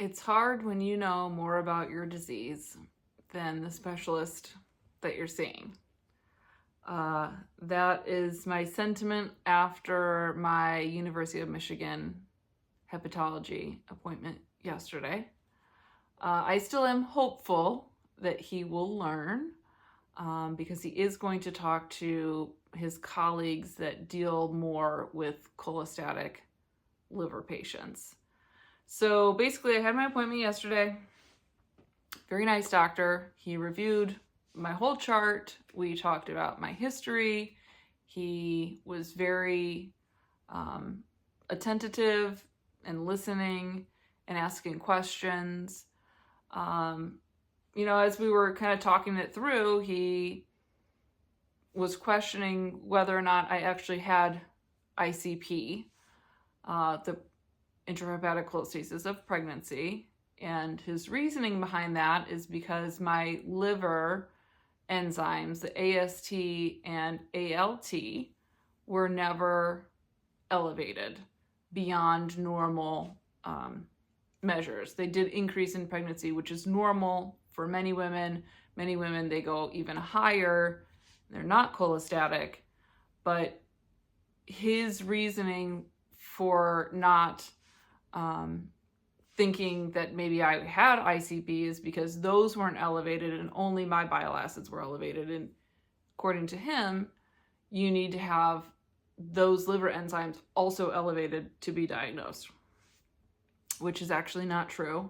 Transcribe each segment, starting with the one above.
It's hard when you know more about your disease than the specialist that you're seeing. That is my sentiment after my University of Michigan hepatology appointment yesterday. I still am hopeful that he will learn because he is going to talk to his colleagues that deal more with cholestatic liver patients. So basically, I had my appointment yesterday. Very nice doctor. He reviewed my whole chart. We talked about my history. He was very attentive and listening and asking questions. As we were kind of talking it through, he was questioning whether or not I actually had ICP, the intrahepatic cholestasis of pregnancy. And his reasoning behind that is because my liver enzymes, the AST and ALT, were never elevated beyond normal measures. They did increase in pregnancy, which is normal for many women. Many women, they go even higher. They're not cholestatic, but his reasoning for not thinking that maybe I had ICP is because those weren't elevated and only my bile acids were elevated. And according to him, you need to have those liver enzymes also elevated to be diagnosed, which is actually not true.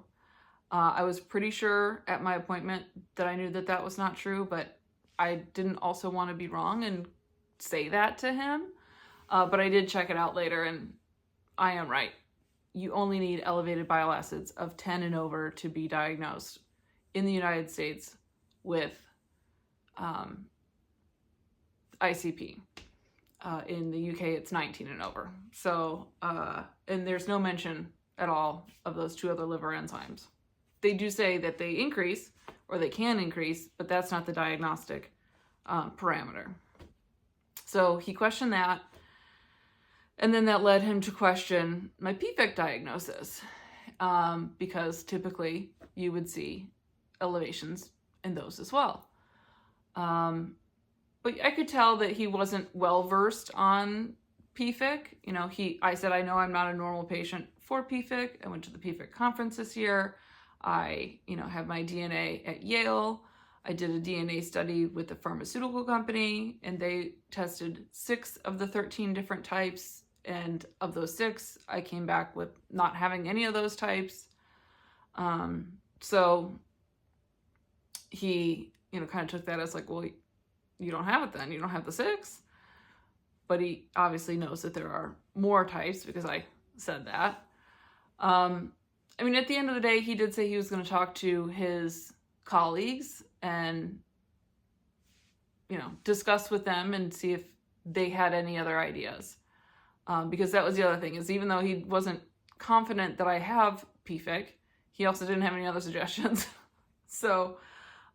I was pretty sure at my appointment that I knew that that was not true, but I didn't also want to be wrong and say that to him. But I did check it out later, and I am right. You only need elevated bile acids of 10 and over to be diagnosed in the United States with ICP. In the UK, it's 19 and over. So, and there's no mention at all of those two other liver enzymes. They do say that they increase, or they can increase, but that's not the diagnostic parameter. So he questioned that. And then that led him to question my PFIC diagnosis, because typically you would see elevations in those as well. But I could tell that he wasn't well versed on PFIC. I said, I know I'm not a normal patient for PFIC. I went to the PFIC conference this year. I, have my DNA at Yale. I did a DNA study with the pharmaceutical company, and they tested 6 of the 13 different types. And of those 6, I came back with not having any of those types. So he, kind of took that as like, well, you don't have it then. You don't have the 6. But he obviously knows that there are more types because I said that. At the end of the day, he did say he was going to talk to his colleagues and, discuss with them and see if they had any other ideas. Because that was the other thing, is even though he wasn't confident that I have PFIC, he also didn't have any other suggestions. So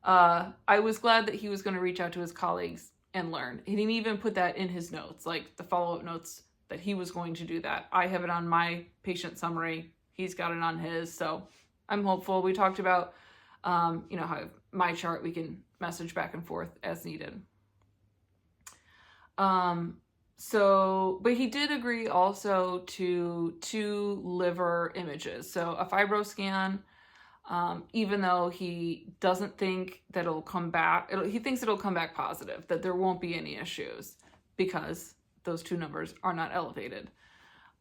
I was glad that he was going to reach out to his colleagues and learn. He didn't even put that in his notes, like the follow-up notes, that he was going to do that. I have it on my patient summary. He's got it on his. So I'm hopeful. We talked about, how my chart, we can message back and forth as needed. But he did agree also to 2 liver images. So a fibroscan, even though he doesn't think that it'll come back, he thinks it'll come back positive, that there won't be any issues because those 2 numbers are not elevated.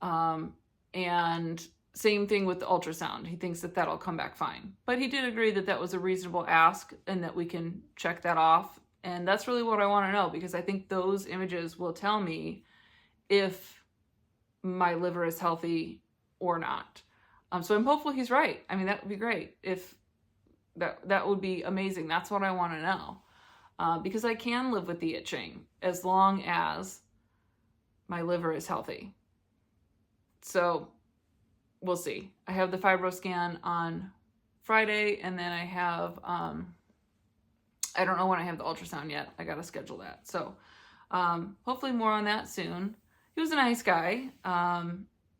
And same thing with the ultrasound. He thinks that that'll come back fine. But he did agree that that was a reasonable ask and that we can check that off. And that's really what I want to know, because I think those images will tell me if my liver is healthy or not. So I'm hopeful he's right. That would be great. If that would be amazing. That's what I want to know. Because I can live with the itching as long as my liver is healthy. So we'll see. I have the fibroscan on Friday, and then I have, I don't know when I have the ultrasound yet. I got to schedule that. So hopefully more on that soon. He was a nice guy.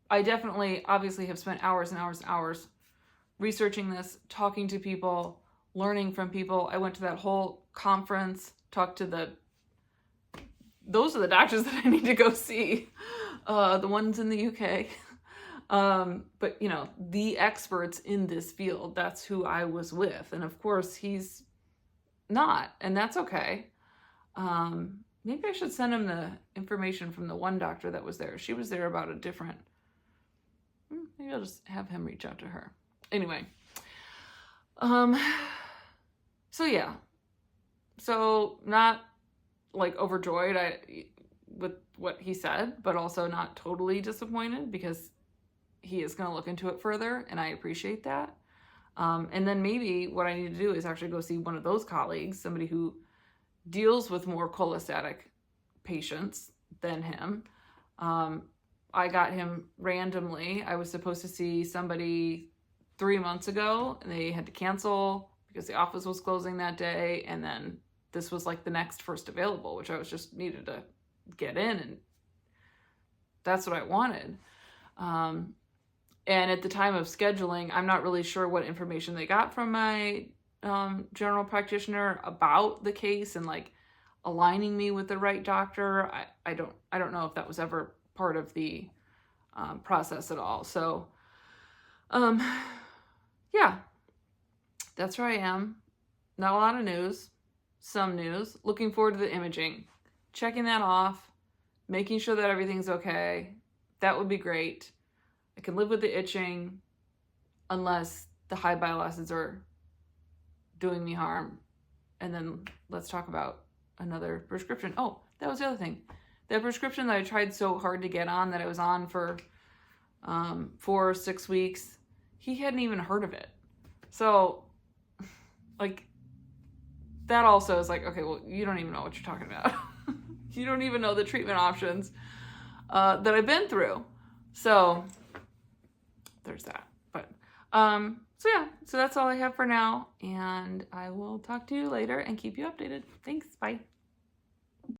I definitely, obviously, have spent hours and hours and hours researching this, talking to people, learning from people. I went to that whole conference, talked to those are the doctors that I need to go see, the ones in the UK. But you know, the experts in this field, that's who I was with. And of course he's not, and that's okay. Maybe I should send him the information from the one doctor that was there. She was there about a different, maybe I'll just have him reach out to her. Anyway, so yeah, so not like overjoyed with what he said, but also not totally disappointed because he is going to look into it further, and I appreciate that. And then maybe what I need to do is actually go see one of those colleagues, somebody who deals with more cholestatic patients than him. I got him randomly. I was supposed to see somebody 3 months ago, and they had to cancel because the office was closing that day, and then this was like the next first available, which I was just needed to get in, and that's what I wanted. And at the time of scheduling, I'm not really sure what information they got from my general practitioner about the case and like aligning me with the right doctor. I don't know if that was ever part of the process at all. So, yeah, that's where I am. Not a lot of news, some news. Looking forward to the imaging, checking that off, making sure that everything's okay. That would be great. I can live with the itching unless the high bile acids are doing me harm. And then let's talk about another prescription. Oh, that was the other thing. That prescription that I tried so hard to get on, that I was on for 4 or 6 weeks, he hadn't even heard of it. So, like, that also is like, okay, well, you don't even know what you're talking about. You don't even know the treatment options that I've been through. So there's that. But so yeah, so that's all I have for now, and I will talk to you later and keep you updated. Thanks. Bye.